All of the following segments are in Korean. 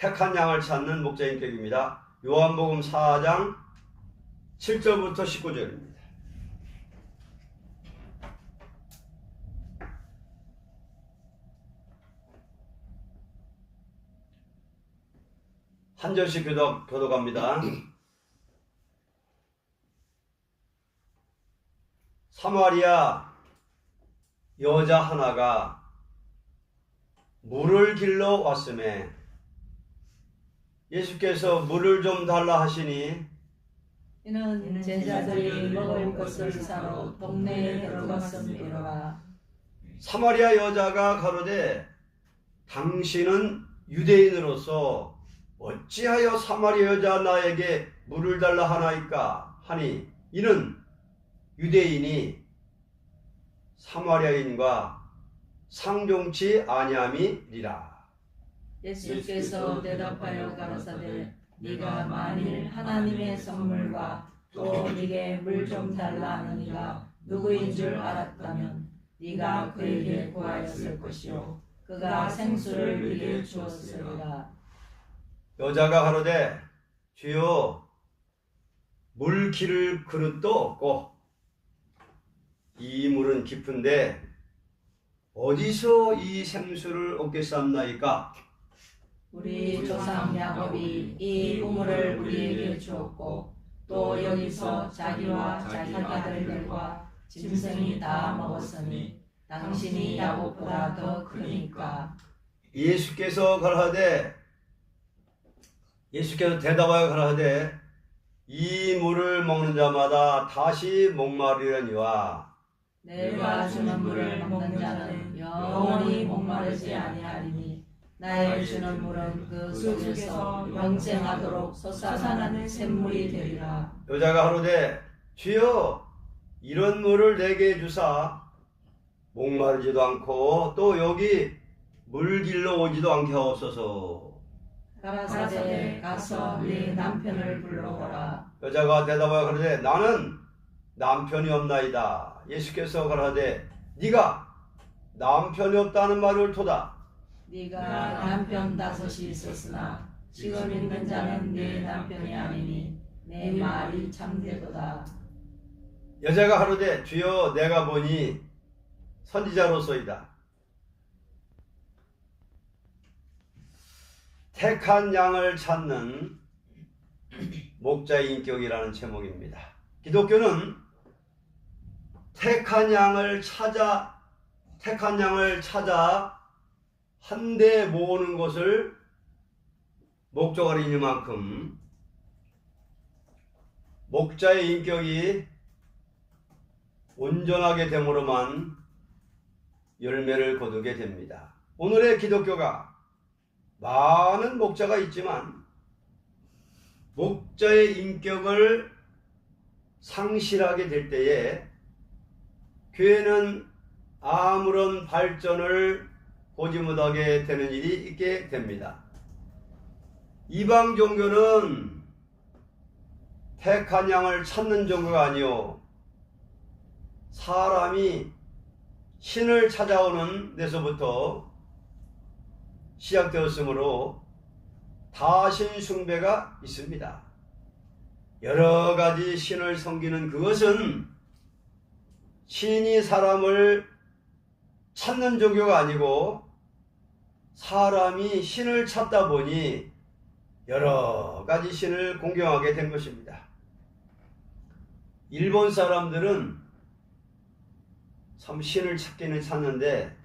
택한 양을 찾는 목자 인격입니다. 요한복음 4장 7절부터 19절입니다. 한 절씩 교독합니다. 사마리아 여자 하나가 물을 길러 왔음에 예수께서 물을 좀 달라 하시니 이는 제자들이 먹을 것을 사러 동네에 들어갔음이로라. 사마리아 여자가 가로되 당신은 유대인으로서 어찌하여 사마리아 여자 나에게 물을 달라 하나이까 하니 이는 유대인이 사마리아인과 상종치 아니함이니라. 예수께서 대답하여 가라사대 네가 만일 하나님의 선물과 또 네게 물 좀 달라 하느니가 누구인 줄 알았다면 네가 그에게 구하였을 것이요 그가 생수를 네게 주었으리라. 여자가 가로되 주여 물 기를 그릇도 없고 이 물은 깊은데 어디서 이 생수를 얻겠사옵나이까? 우리 조상 야곱이 이 우물을 우리에게 주었고 또 여기서 자기와 자기 아들들과 짐승이 다 먹었으니 당신이 야곱보다 더 크니까. 예수께서 대답하여 가라사대 이 물을 먹는 자마다 다시 목마르려니와 내가 주는 물을 먹는 자는 영원히 목마르지 아니하리니 나의 주는 물은 그 속에서 영생하도록 솟아나는 샘물이 되리라. 여자가 하루되 주여 이런 물을 내게 주사 목마르지도 않고 또 여기 물 길러 오지도 않게 하옵소서. 가라사대 가서 네 남편을 불러오라. 여자가 대답하여 가로되 나는 남편이 없나이다. 예수께서 가라사대 네가 남편이 없다는 말이 옳도다. 네가 남편 5이 있었으나 지금 있는 자는 네 남편이 아니니 내 말이 참되도다. 여자가 하루되 주여 내가 보니 선지자로소이다. 택한 양을 찾는 목자의 인격이라는 제목입니다. 기독교는 택한 양을 찾아 한데 모으는 것을 목적으로 있는 만큼 목자의 인격이 온전하게 됨으로만 열매를 거두게 됩니다. 오늘의 기독교가 많은 목자가 있지만 목자의 인격을 상실하게 될 때에 교회는 아무런 발전을 보지 못하게 되는 일이 있게 됩니다. 이방 종교는 택한 양을 찾는 종교가 아니요 사람이 신을 찾아오는 데서부터 시작되었으므로 다신 숭배가 있습니다. 여러 가지 신을 섬기는 그것은 신이 사람을 찾는 종교가 아니고 사람이 신을 찾다 보니 여러 가지 신을 공경하게 된 것입니다. 일본 사람들은 참 신을 찾기는 찾는데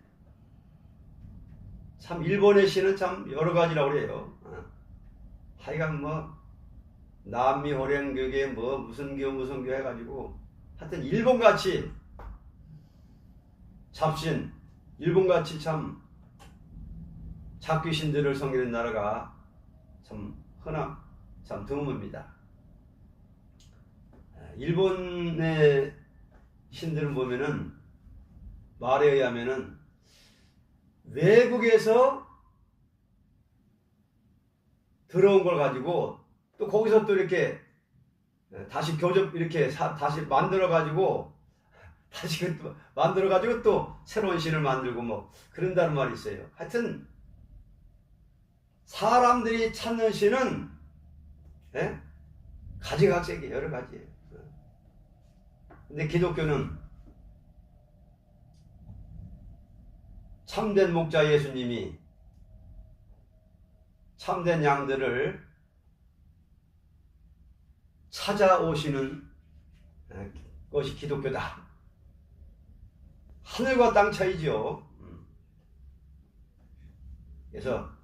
참 일본의 신은 참 여러 가지라고 그래요. 하여간 남미 호랭교계 무슨 교 해가지고 하여튼 일본같이 잡신 일본같이 참 잡귀신들을 섬기는 나라가 참 드뭅니다. 일본의 신들을 보면은 말에 의하면은 외국에서 들어온 걸 가지고 또 거기서 또 이렇게 다시 다시 만들어가지고 또 새로운 신을 만들고 그런다는 말이 있어요. 하여튼 사람들이 찾는 신은 예? 가지각색이 여러 가지예요. 근데 기독교는 참된 목자 예수님이 참된 양들을 찾아오시는 것이 기독교다. 하늘과 땅 차이죠. 그래서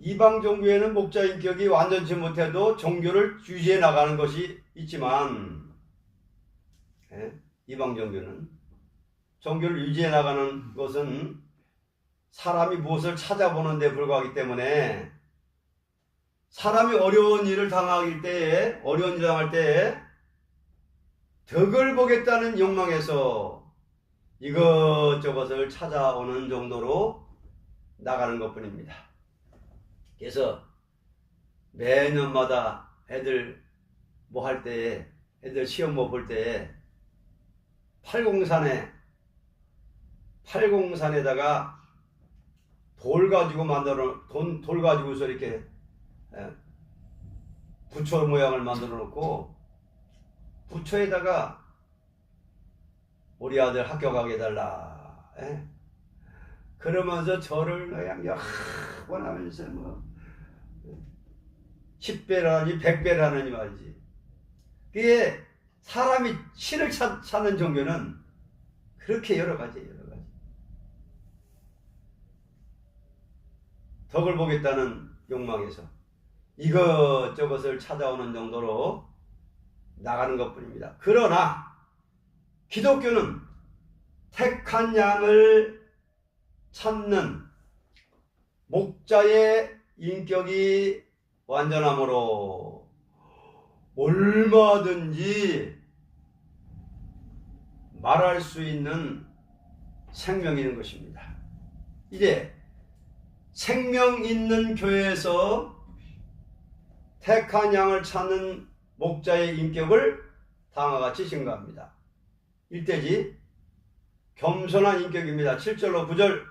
이방 종교에는 목자 인격이 완전치 못해도 종교를 유지해 나가는 것이 있지만, 이방 종교는 종교를 유지해 나가는 것은 사람이 무엇을 찾아보는 데 불과하기 때문에, 사람이 어려운 일을 당할 때에 덕을 보겠다는 욕망에서 이것저것을 찾아오는 정도로 나가는 것뿐입니다. 그래서 매년마다 애들 뭐 할 때에, 애들 시험 뭐 볼 때에 팔공산에다가 돌 가지고서 이렇게 부처 모양을 만들어 놓고, 부처에다가 우리 아들 학교 가게 해달라, 그러면서 저를 그냥 여러 번 하면서 뭐 10배를 하니 100배를 하느니 말이지. 그게 사람이 신을 찾는 종교는 그렇게 여러 가지. 덕을 보겠다는 욕망에서 이것저것을 찾아오는 정도로 나가는 것뿐입니다. 그러나 기독교는 택한 양을 찾는 목자의 인격이 완전함으로 얼마든지 말할 수 있는 생명이 있는 것입니다. 이제 생명 있는 교회에서 택한 양을 찾는 목자의 인격을 다음과 같이 증거합니다. 1대지 겸손한 인격입니다. 7절로 9절.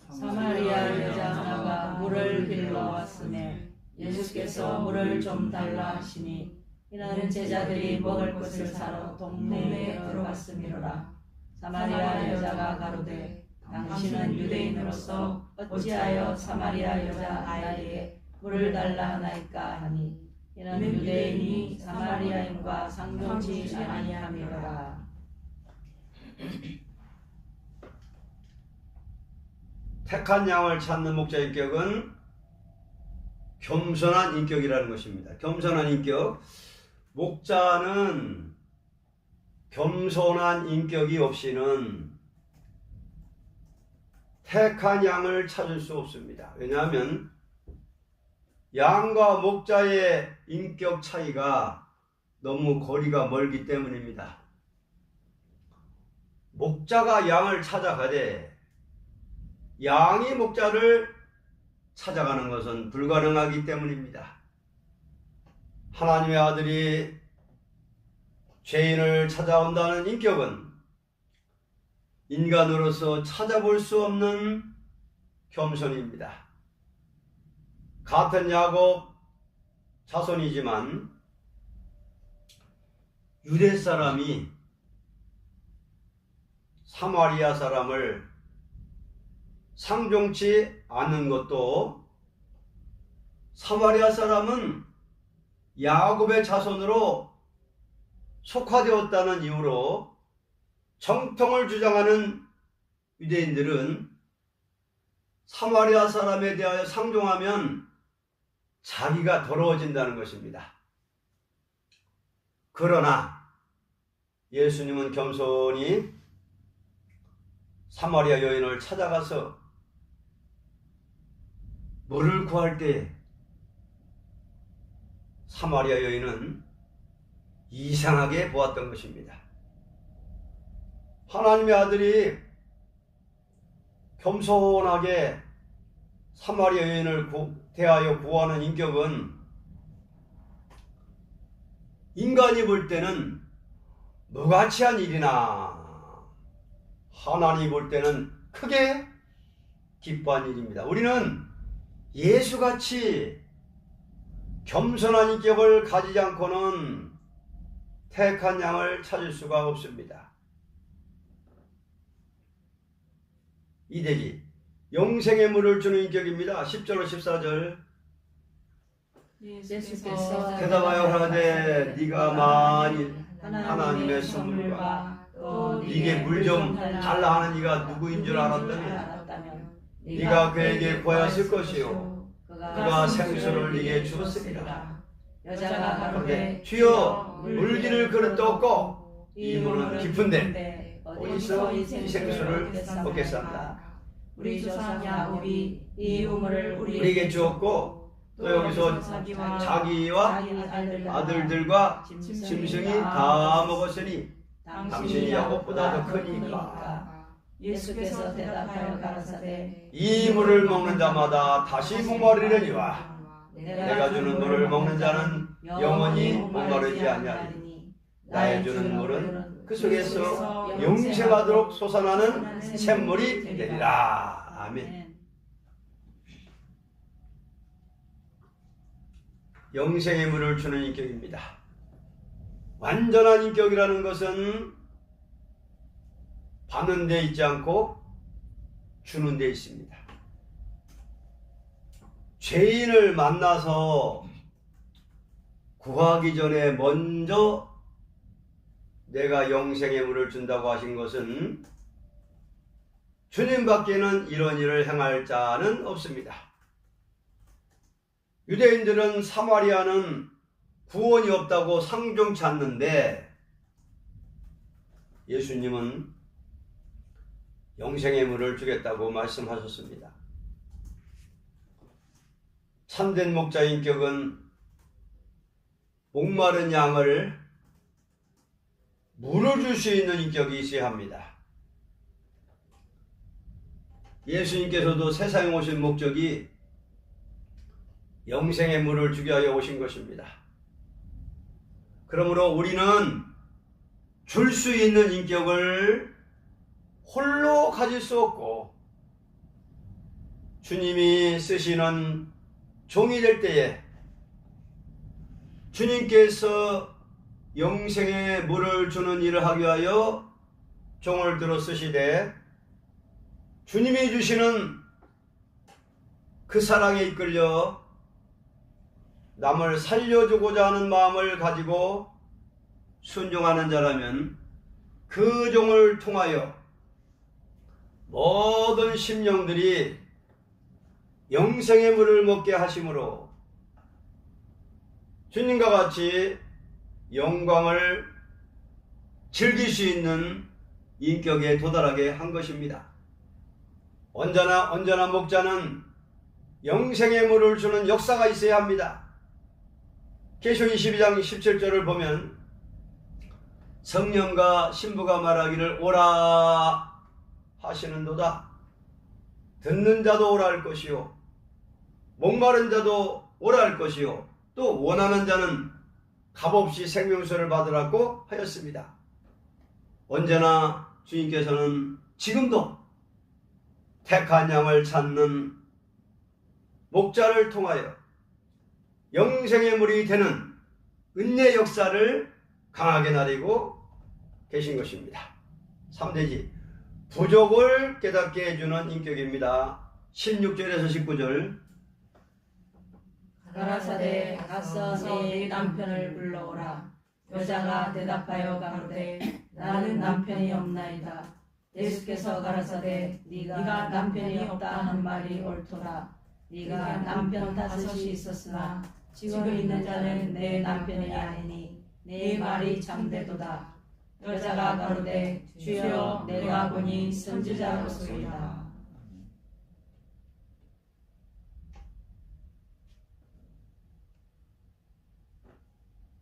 사마리아 여자 하나가 물을 길러 왔음에 예수께서 물을 좀 달라 하시니, 이는 제자들이 먹을 것을 사러 동네에 들어갔음이로라. 사마리아 여자가 가로되, 당신은 유대인으로서 어찌하여 사마리아 여자 나에게 물을 달라 하나이까 하니, 이는 유대인이 사마리아인과 상종치 아니함이로라. 택한 양을 찾는 목자 인격은 겸손한 인격이라는 것입니다. 겸손한 인격. 목자는 겸손한 인격이 없이는 택한 양을 찾을 수 없습니다. 왜냐하면 양과 목자의 인격 차이가 너무 거리가 멀기 때문입니다. 목자가 양을 찾아가되 양이 목자를 찾아가는 것은 불가능하기 때문입니다. 하나님의 아들이 죄인을 찾아온다는 인격은 인간으로서 찾아볼 수 없는 겸손입니다. 같은 야곱 자손이지만 유대 사람이 사마리아 사람을 상종치 않는 것도, 사마리아 사람은 야곱의 자손으로 속화되었다는 이유로 정통을 주장하는 유대인들은 사마리아 사람에 대하여 상종하면 자기가 더러워진다는 것입니다. 그러나 예수님은 겸손히 사마리아 여인을 찾아가서 물을 구할 때 사마리아 여인은 이상하게 보았던 것입니다. 하나님의 아들이 겸손하게 사마리아 여인을 대하여 구하는 인격은 인간이 볼 때는 무가치한 일이나 하나님이 볼 때는 크게 기뻐한 일입니다. 우리는 예수같이 겸손한 인격을 가지지 않고는 택한 양을 찾을 수가 없습니다. 이대지 영생의 물을 주는 인격입니다. 10절로 14절 예수께서 대답하여 가라되 네가 만일 하나님의 선물과 또 네게 물 좀 달라 하는 이가 누구인 줄 알았다면 네가 그에게 구하였을 것이요 그가 생수를 네게 주었으리라. 여자가 가로되 주여 물기를 그릇도 없고 이 물은 깊은데 어디서 이 생수를 얻겠사옵나까. 우리 조상 야곱이 이 우물을 우리에게 주었고 또 여기서 자기와 아들들과 짐승이 다 먹었으니 당신이 야곱보다 더 크니까. 예수께서 대답하여 가라사대 이 물을 먹는 자마다 다시 목마르려니와 내가 주는 물을 먹는 자는 영원히 목마르지 아니하리니 나의 주는 물은 그 속에서 영생하도록 솟아나는 샘물이 되리라. 아멘. 영생의 물을 주는 인격입니다. 완전한 인격이라는 것은 받는 데 있지 않고 주는 데 있습니다. 죄인을 만나서 구하기 전에 먼저 내가 영생의 물을 준다고 하신 것은 주님밖에는 이런 일을 행할 자는 없습니다. 유대인들은 사마리아는 구원이 없다고 상종치 않는데 예수님은 영생의 물을 주겠다고 말씀하셨습니다. 참된 목자의 인격은 목마른 양을 물을 줄 수 있는 인격이 있어야 합니다. 예수님께서도 세상에 오신 목적이 영생의 물을 주기 위하여 오신 것입니다. 그러므로 우리는 줄 수 있는 인격을 홀로 가질 수 없고 주님이 쓰시는 종이 될 때에 주님께서 영생의 물을 주는 일을 하기 위하여 종을 들어 쓰시되 주님이 주시는 그 사랑에 이끌려 남을 살려주고자 하는 마음을 가지고 순종하는 자라면 그 종을 통하여 모든 심령들이 영생의 물을 먹게 하심으로 주님과 같이 영광을 즐길 수 있는 인격에 도달하게 한 것입니다. 언제나 목자는 영생의 물을 주는 역사가 있어야 합니다. 계시록 22장 17절을 보면 성령과 신부가 말하기를 오라 하시는도다. 듣는 자도 오라 할 것이요 목마른 자도 오라 할 것이요 또 원하는 자는 값없이 생명수를 받으라고 하였습니다. 언제나 주님께서는 지금도 택한 양을 찾는 목자를 통하여 영생의 물이 되는 은혜 역사를 강하게 나리고 계신 것입니다. 3대지 부족을 깨닫게 해주는 인격입니다. 16절에서 19절 가라사대 가서 네 남편을 불러오라. 여자가 대답하여 가로되 나는 남편이 없나이다. 예수께서 가라사대 네가 남편이 없다 하는 말이 옳도다. 네가 남편 5이 있었으나 지금 있는 자는 내 남편이 아니니 네 말이 참되도다. 여자가 가로되 주여 내가 보니 선지자로소이다.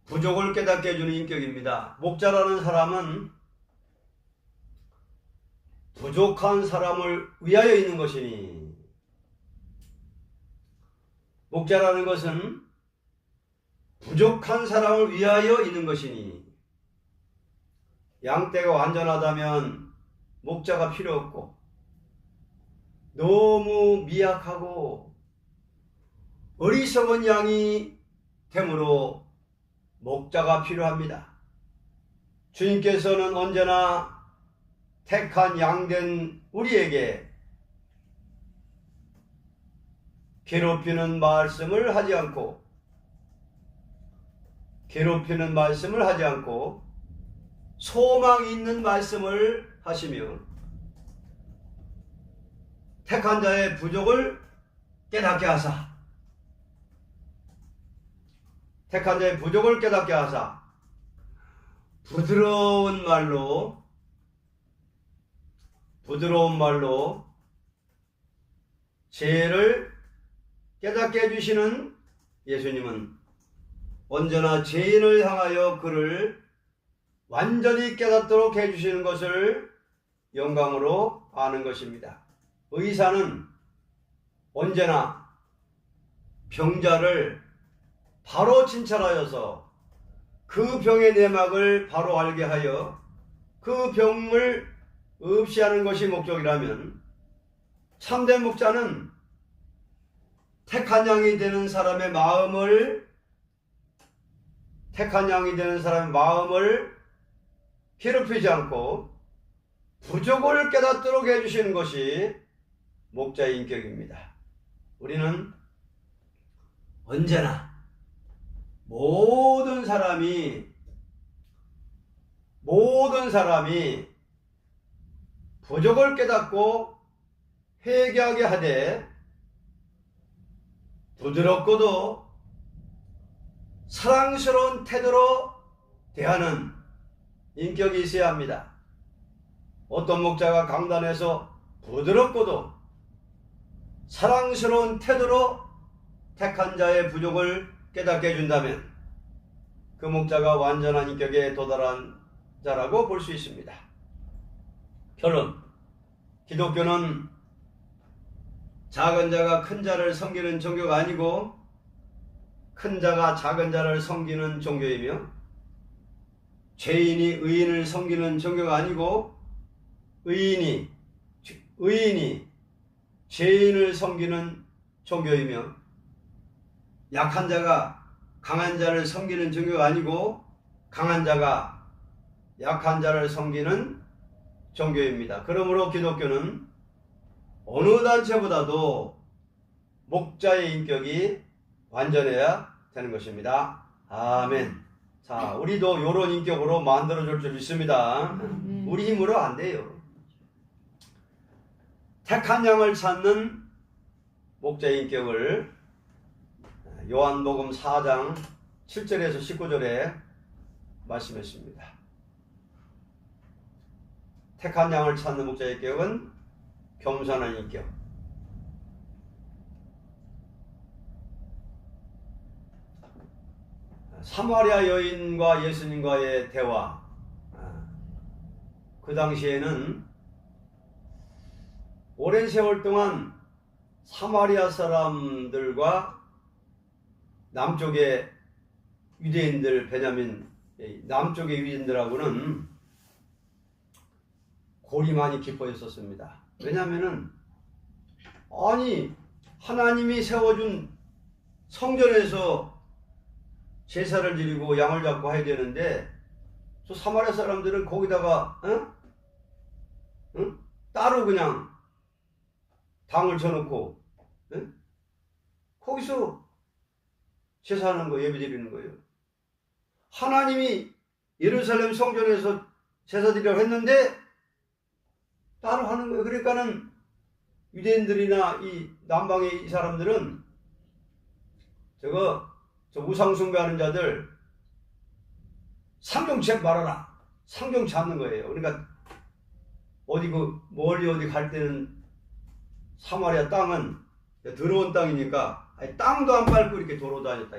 부족을 깨닫게 해주는 인격입니다. 목자라는 사람은 부족한 사람을 위하여 있는 것이니 목자라는 것은 부족한 사람을 위하여 있는 것이니 양떼가 완전하다면 목자가 필요 없고 너무 미약하고 어리석은 양이 되므로 목자가 필요합니다. 주님께서는 언제나 택한 양된 우리에게 괴롭히는 말씀을 하지 않고 소망이 있는 말씀을 하시며 택한 자의 부족을 깨닫게 하사 부드러운 말로 죄를 깨닫게 해주시는 예수님은 언제나 죄인을 향하여 그를 완전히 깨닫도록 해주시는 것을 영광으로 아는 것입니다. 의사는 언제나 병자를 바로 진찰하여서 그 병의 내막을 바로 알게 하여 그 병을 없이 하는 것이 목적이라면, 참된 목자는 택한 양이 되는 사람의 마음을 괴롭히지 않고 부족을 깨닫도록 해주시는 것이 목자의 인격입니다. 우리는 언제나 모든 사람이 부족을 깨닫고 회개하게 하되 부드럽고도 사랑스러운 태도로 대하는 인격이 있어야 합니다. 어떤 목자가 강단에서 부드럽고도 사랑스러운 태도로 택한 자의 부족을 깨닫게 해준다면 그 목자가 완전한 인격에 도달한 자라고 볼 수 있습니다. 결론, 기독교는 작은 자가 큰 자를 섬기는 종교가 아니고 큰 자가 작은 자를 섬기는 종교이며, 죄인이 의인을 섬기는 종교가 아니고 의인이 죄인을 섬기는 종교이며, 약한 자가 강한 자를 섬기는 종교가 아니고 강한 자가 약한 자를 섬기는 종교입니다. 그러므로 기독교는 어느 단체보다도 목자의 인격이 완전해야 되는 것입니다. 아멘. 자, 우리도 이런 인격으로 만들어줄 줄 믿습니다. 우리 힘으로 안 돼요. 택한 양을 찾는 목자의 인격을 요한복음 4장 7절에서 19절에 말씀했습니다. 택한 양을 찾는 목자의 인격은 겸손한 인격, 사마리아 여인과 예수님과의 대화. 그 당시에는 오랜 세월 동안 사마리아 사람들과 남쪽의 유대인들, 베냐민 남쪽의 유대인들하고는 골이 많이 깊어졌었습니다. 왜냐하면은 하나님이 세워준 성전에서 제사를 드리고 양을 잡고 해야 되는데, 저 사마리아 사람들은 거기다가 따로 그냥 당을 쳐놓고 거기서 제사하는 거, 예배 드리는 거예요. 하나님이 예루살렘 성전에서 제사 드리라고 했는데 따로 하는 거예요. 그러니까는 유대인들이나 이 남방의 이 사람들은 저 우상 숭배하는 자들 상종책 말아라, 상종 잡는 거예요. 그러니까 멀리 어디 갈 때는 사마리아 땅은 더러운 땅이니까 땅도 안 밟고 이렇게 도로 다녔다.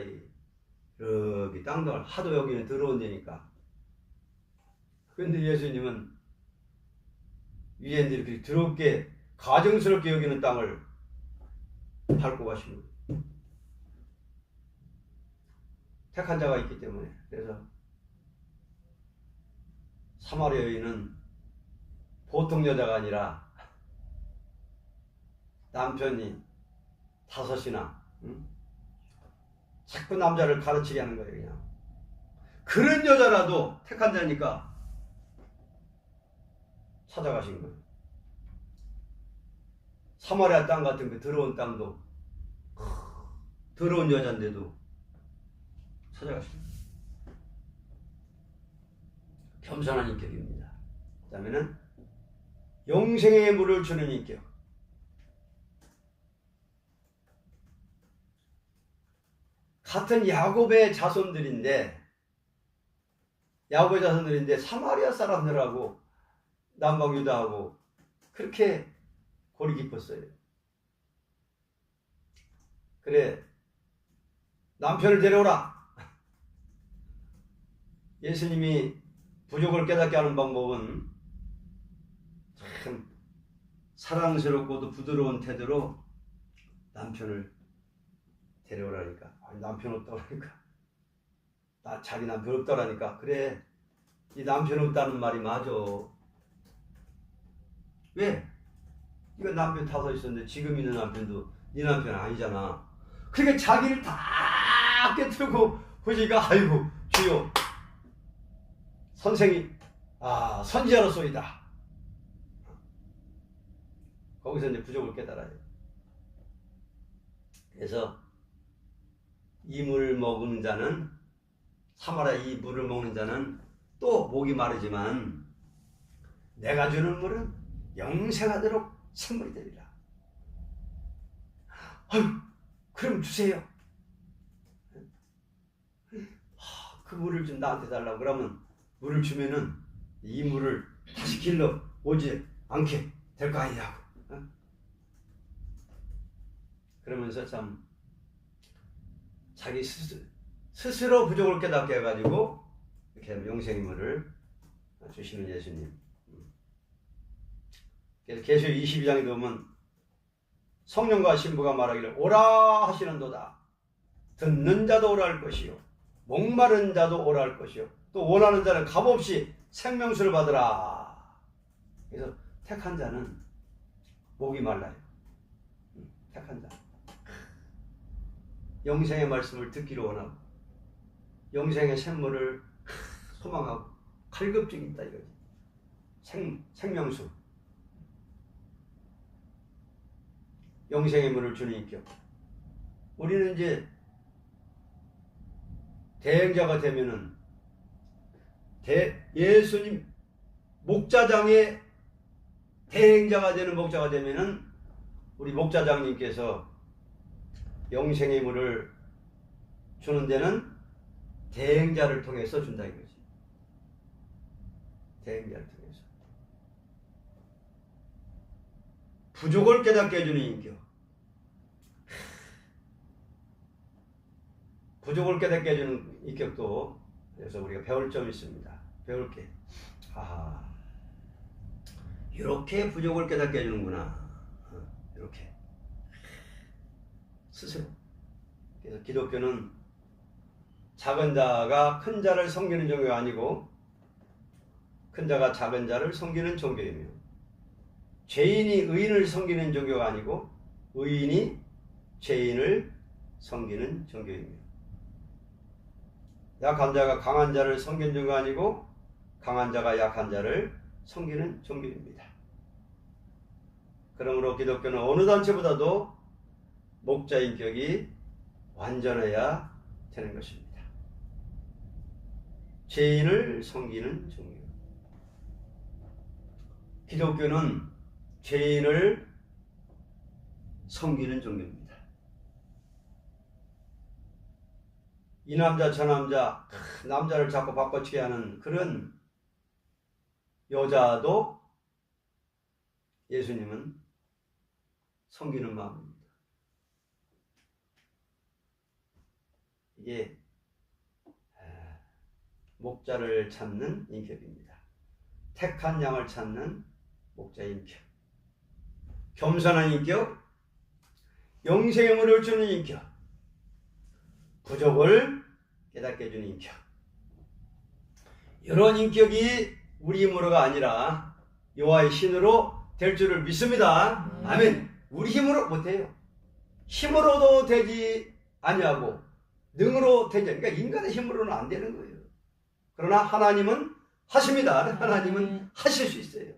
이렇게 땅도 하도 여기는 더러운 데니까. 그런데 예수님은 유대인들이 그렇게 더럽게 가증스럽게 여기는 땅을 밟고 가시는 거예요. 택한 자가 있기 때문에. 그래서 사마리아 여인은 보통 여자가 아니라 남편이 5이나 자꾸 남자를 가르치게 하는 거예요. 그냥 그런 여자라도 택한 자니까 찾아가신 거예요. 사마리아 땅 같은 그 더러운 땅도 더러운 여잔데도 찾아가신 거예요. 겸손한 인격입니다. 그 다음에는 영생의 물을 주는 인격. 같은 야곱의 자손들인데 사마리아 사람들하고 남방 유다하고 그렇게 골이 깊었어요. 그래, 남편을 데려오라. 예수님이 부족을 깨닫게 하는 방법은 참 사랑스럽고도 부드러운 태도로 남편을 데려오라니까. 아니, 남편 없다고 그러니까. 자기 남편 없다라니까. 그래, 이 남편 없다는 말이 맞아. 왜? 이거 남편 5 있었는데 지금 있는 남편도 네 남편 아니잖아. 그러니까 자기를 다 깨뜨리고 보니까 아이고 주여 선생이 선지자로소이다. 거기서 이제 부족을 깨달아요. 그래서 이 물을 먹는 자는 사마리아 이 물을 먹는 자는 또 목이 마르지만 내가 주는 물은 영생하도록 생물이 되리라. 아유, 그럼 주세요. 그 물을 좀 나한테 달라고 그러면 물을 주면은 이 물을 다시 길러 오지 않게 될 거 아니냐고. 그러면서 참 자기 스스로 부족을 깨닫게 해가지고 이렇게 영생의 물을 주시는 예수님. 그래서 계시록 22장에 보면 성령과 신부가 말하기를 오라 하시는도다. 듣는 자도 오라 할 것이요 목마른 자도 오라 할 것이요 또 원하는 자는 값없이 생명수를 받으라. 그래서 택한 자는 목이 말라요. 택한 자 영생의 말씀을 듣기를 원하고 영생의 샘물을 소망하고 갈급증이 있다 이거지. 생명수 영생의 물을 주는 인격. 우리는 이제 대행자가 되면은 예수님 목자장의 대행자가 되는 목자가 되면은 우리 목자장님께서 영생의 물을 주는 데는 대행자를 통해서 준다 이거지. 대행자를 통해서 부족을 깨닫게 해주는 인격. 부족을 깨닫게 해주는 인격도 그래서 우리가 배울 점이 있습니다. 배울 게 이렇게 부족을 깨닫게 해주는구나. 이렇게 스스로. 그래서 기독교는 작은 자가 큰 자를 섬기는 종교가 아니고 큰 자가 작은 자를 섬기는 종교이며 죄인이 의인을 섬기는 종교가 아니고 의인이 죄인을 섬기는 종교이며 약한 자가 강한 자를 섬기는 종교가 아니고 강한 자가 약한 자를 섬기는 종교입니다. 그러므로 기독교는 어느 단체보다도 목자 인격이 완전해야 되는 것입니다. 죄인을 섬기는 종교. 기독교는 죄인을 섬기는 종교입니다. 이 남자 저 남자 남자를 자꾸 바꿔치게 하는 그런 여자도 예수님은 섬기는 마음입니다. 이게 목자를 찾는 인격입니다. 택한 양을 찾는 목자의 인격. 겸손한 인격, 영생의 물을 주는 인격, 부족을 깨닫게 해주는 인격. 이런 인격이 우리 힘으로가 아니라 여호와의 신으로 될 줄을 믿습니다. 아멘. 우리 힘으로 못해요. 힘으로도 되지 아니하고 능으로 되지, 그러니까 인간의 힘으로는 안 되는 거예요. 그러나 하나님은 하십니다. 하나님은 하실 수 있어요.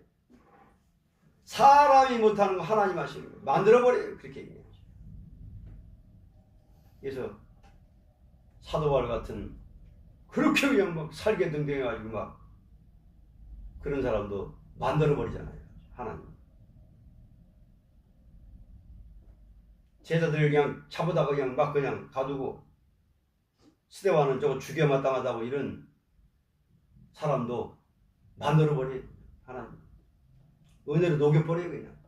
사람이 못하는 거 하나님 하시는 거예요. 만들어버려요. 그렇게 얘기해요. 그래서 사도 바울 같은 그렇게 그냥 막 살게등등해가지고 막 그런 사람도 만들어버리잖아요. 하나님. 제자들 그냥 잡아다가 그냥 막 그냥 가두고 스데반은 저거 죽여 마땅하다고 이런 사람도 만들어버려요. 하나님. 은혜로 녹여버려요. 그냥.